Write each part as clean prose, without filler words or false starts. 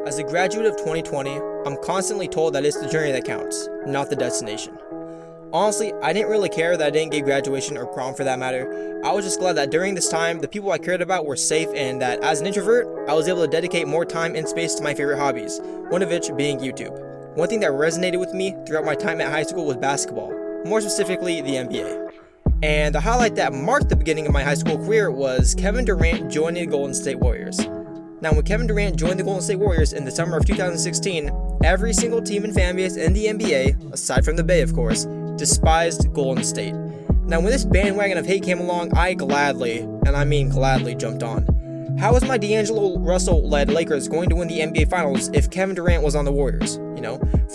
As a graduate of 2020, I'm constantly told that it's the journey that counts, not the destination. Honestly, I didn't really care that I didn't get graduation or prom for that matter. I was just glad that during this time, the people I cared about were safe and that as an introvert, I was able to dedicate more time and space to my favorite hobbies, one of which being YouTube. One thing that resonated with me throughout my time at high school was basketball, more specifically the NBA. And the highlight that marked the beginning of my high school career was Kevin Durant joining the Golden State Warriors. Now, when Kevin Durant joined the Golden State Warriors in the summer of 2016, every single team and fanbase in the NBA, aside from the Bay of course, despised Golden State. Now, when this bandwagon of hate came along, I gladly, and I mean gladly, jumped on. How was my D'Angelo Russell-led Lakers going to win the NBA Finals if Kevin Durant was on the Warriors?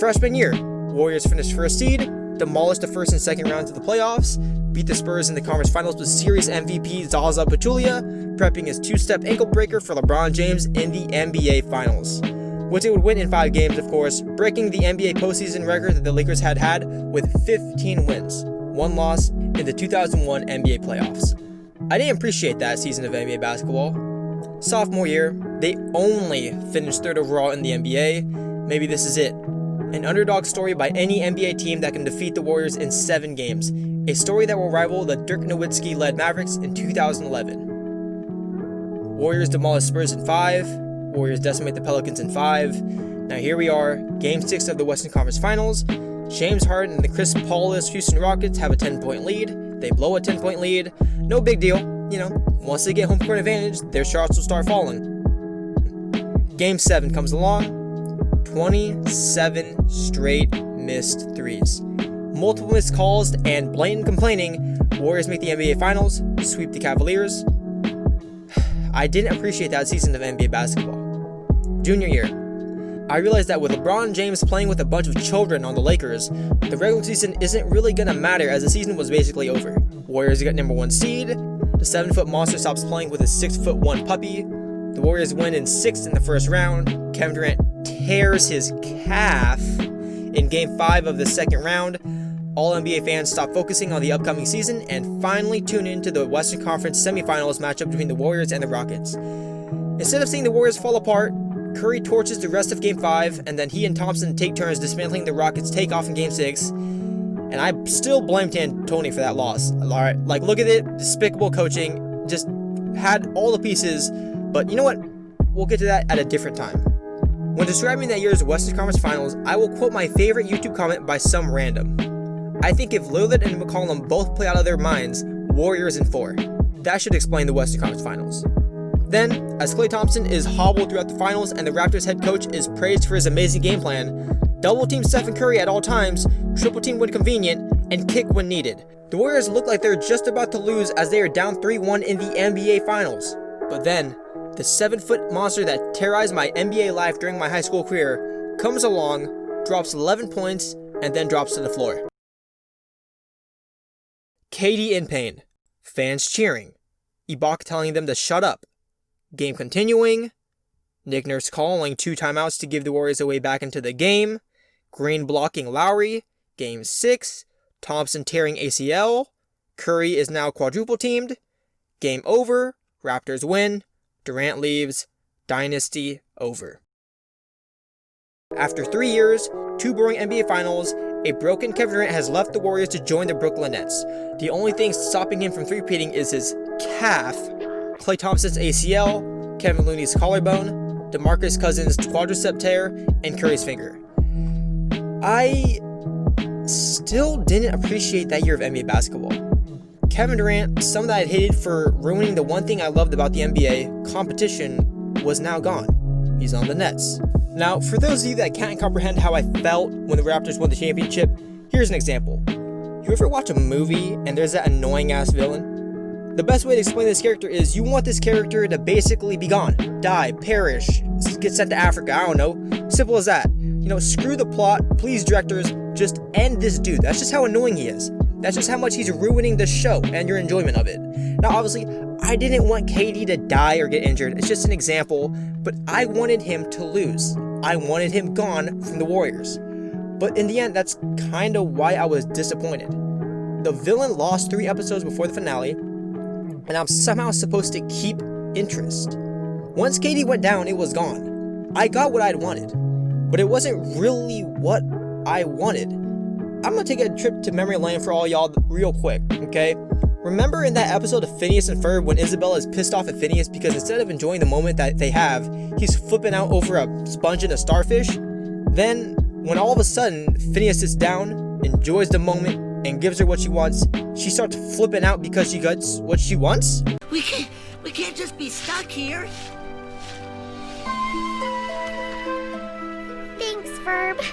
Freshman year, Warriors finished first seed, demolished the first and second rounds of the playoffs, beat the Spurs in the conference finals with series MVP Zaza Pachulia, prepping his two-step ankle breaker for LeBron James in the NBA Finals, which it would win in 5 games, of course, breaking the NBA postseason record that the Lakers had with 15 wins, 1 loss in the 2001 NBA playoffs. I didn't appreciate that season of NBA basketball. Sophomore year, they only finished 3rd overall in the NBA. Maybe this is it. An underdog story by any NBA team that can defeat the Warriors in 7 games. A story that will rival the Dirk Nowitzki-led Mavericks in 2011. Warriors demolish Spurs in 5. Warriors decimate the Pelicans in 5. Now here we are, Game 6 of the Western Conference Finals. James Harden and the Chris Paul-less Houston Rockets have a 10-point lead. They blow a 10-point lead. No big deal. Once they get home court advantage, their shots will start falling. Game 7 comes along. 27 straight missed threes. Multiple missed calls and blatant complaining. Warriors make the NBA Finals, sweep the Cavaliers. I didn't appreciate that season of NBA basketball. Junior year, I realized that with LeBron James playing with a bunch of children on the Lakers, the regular season isn't really going to matter as the season was basically over. Warriors get number 1 seed. The 7-foot monster stops playing with his 6'1" puppy. The Warriors win in 6 in the first round. Kevin Durant tears his calf in Game 5 of the second round. All NBA fans stop focusing on the upcoming season and finally tune into the Western Conference semifinals matchup between the Warriors and the Rockets. Instead of seeing the Warriors fall apart, Curry torches the rest of Game 5, and then he and Thompson take turns dismantling the Rockets' takeoff in Game 6. And I still blame D'Antoni for that loss. Alright, look at it, despicable coaching, just had all the pieces, but you know what? We'll get to that at a different time. When describing that year's Western Conference Finals, I will quote my favorite YouTube comment by some random. I think if Lillard and McCollum both play out of their minds, Warriors in 4. That should explain the Western Conference Finals. Then, as Klay Thompson is hobbled throughout the finals and the Raptors head coach is praised for his amazing game plan, double team Stephen Curry at all times, triple team when convenient, and kick when needed. The Warriors look like they're just about to lose as they are down 3-1 in the NBA Finals. But then, the 7-foot monster that terrorized my NBA life during my high school career comes along, drops 11 points, and then drops to the floor. KD in pain. Fans cheering. Ibaka telling them to shut up. Game continuing. Nick Nurse calling 2 timeouts to give the Warriors a way back into the game. Green blocking Lowry. Game 6. Thompson tearing ACL. Curry is now quadruple teamed. Game over. Raptors win. Durant leaves. Dynasty over. After 3 years, 2 boring NBA Finals, a broken Kevin Durant has left the Warriors to join the Brooklyn Nets. The only thing stopping him from three-peating is his calf, Klay Thompson's ACL, Kevin Looney's collarbone, DeMarcus Cousins' quadricep tear, and Curry's finger. I still didn't appreciate that year of NBA basketball. Kevin Durant, someone that I hated for ruining the one thing I loved about the NBA, competition, was now gone. He's on the Nets. Now, for those of you that can't comprehend how I felt when the Raptors won the championship, here's an example. You ever watch a movie and there's that annoying-ass villain? The best way to explain this character is you want this character to basically be gone, die, perish, get sent to Africa, I don't know. Simple as that. Screw the plot, please directors, just end this dude. That's just how annoying he is. That's just how much he's ruining the show and your enjoyment of it. Now, obviously, I didn't want KD to die or get injured. It's just an example, but I wanted him to lose. I wanted him gone from the Warriors. But in the end, that's kind of why I was disappointed. The villain lost 3 episodes before the finale, and I'm somehow supposed to keep interest. Once KD went down, it was gone. I got what I'd wanted, but it wasn't really what I wanted. I'm gonna take a trip to memory lane for all y'all real quick, okay? Remember in that episode of Phineas and Ferb when Isabella is pissed off at Phineas because instead of enjoying the moment that they have, he's flipping out over a sponge and a starfish? Then, when all of a sudden Phineas sits down, enjoys the moment, and gives her what she wants, she starts flipping out because she gets what she wants? We can't just be stuck here. Thanks, Ferb.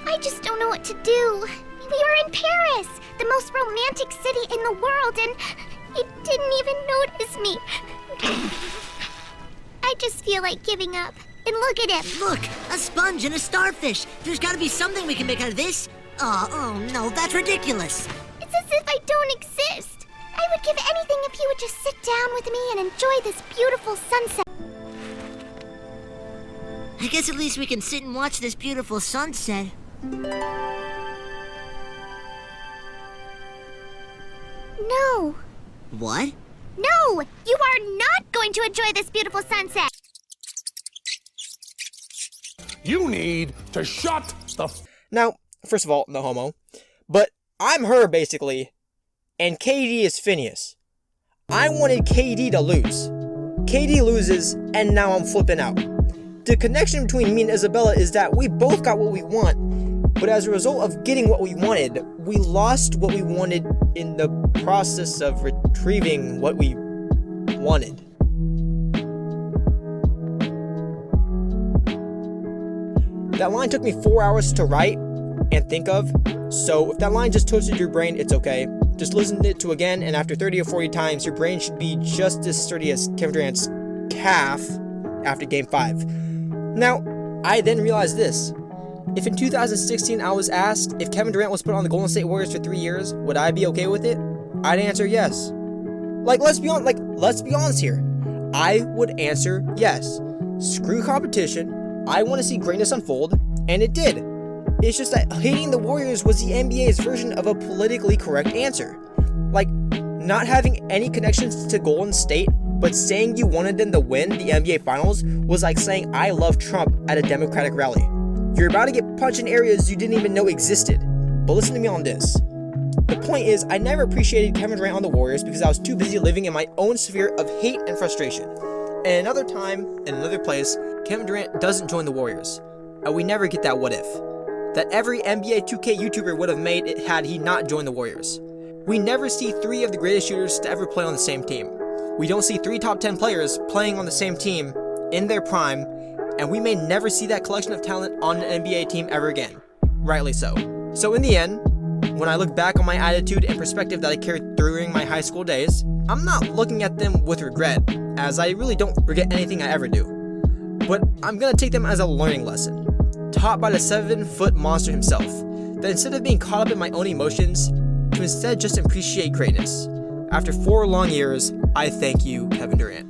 I just don't know what to do. We were in Paris, the most romantic city in the world, and it didn't even notice me. I just feel like giving up. And look at him. Look, a sponge and a starfish. There's gotta be something we can make out of this. Oh no, that's ridiculous. It's as if I don't exist. I would give anything if you would just sit down with me and enjoy this beautiful sunset. I guess at least we can sit and watch this beautiful sunset. No. What? No! You are not going to enjoy this beautiful sunset! You need to shut the Now, first of all, no homo, but I'm her basically, and KD is Phineas. I wanted KD to lose. KD loses, and now I'm flipping out. The connection between me and Isabella is that we both got what we want, but as a result of getting what we wanted, we lost what we wanted in the process of retrieving what we wanted. That line took me 4 hours to write and think of, so if that line just toasted your brain, it's okay. Just listen to it again, and after 30 or 40 times, your brain should be just as sturdy as Kevin Durant's calf after Game 5. Now, I then realized this. If in 2016 I was asked if Kevin Durant was put on the Golden State Warriors for 3 years, would I be okay with it? I'd answer yes. Let's be honest here. I would answer yes. Screw competition. I want to see greatness unfold, and it did. It's just that hating the Warriors was the NBA's version of a politically correct answer. Not having any connections to Golden State, but saying you wanted them to win the NBA Finals was like saying I love Trump at a Democratic rally. You're about to get punched in areas you didn't even know existed. But listen to me on this. The point is, I never appreciated Kevin Durant on the Warriors because I was too busy living in my own sphere of hate and frustration. And another time, in another place, Kevin Durant doesn't join the Warriors. And we never get that what if. That every NBA 2K YouTuber would have made it had he not joined the Warriors. We never see 3 of the greatest shooters to ever play on the same team. We don't see 3 top 10 players playing on the same team in their prime, and we may never see that collection of talent on an NBA team ever again. Rightly so. So in the end, when I look back on my attitude and perspective that I carried during my high school days, I'm not looking at them with regret, as I really don't forget anything I ever do. But I'm gonna take them as a learning lesson, taught by the 7-foot monster himself, that instead of being caught up in my own emotions, to instead just appreciate greatness. After 4 long years, I thank you, Kevin Durant.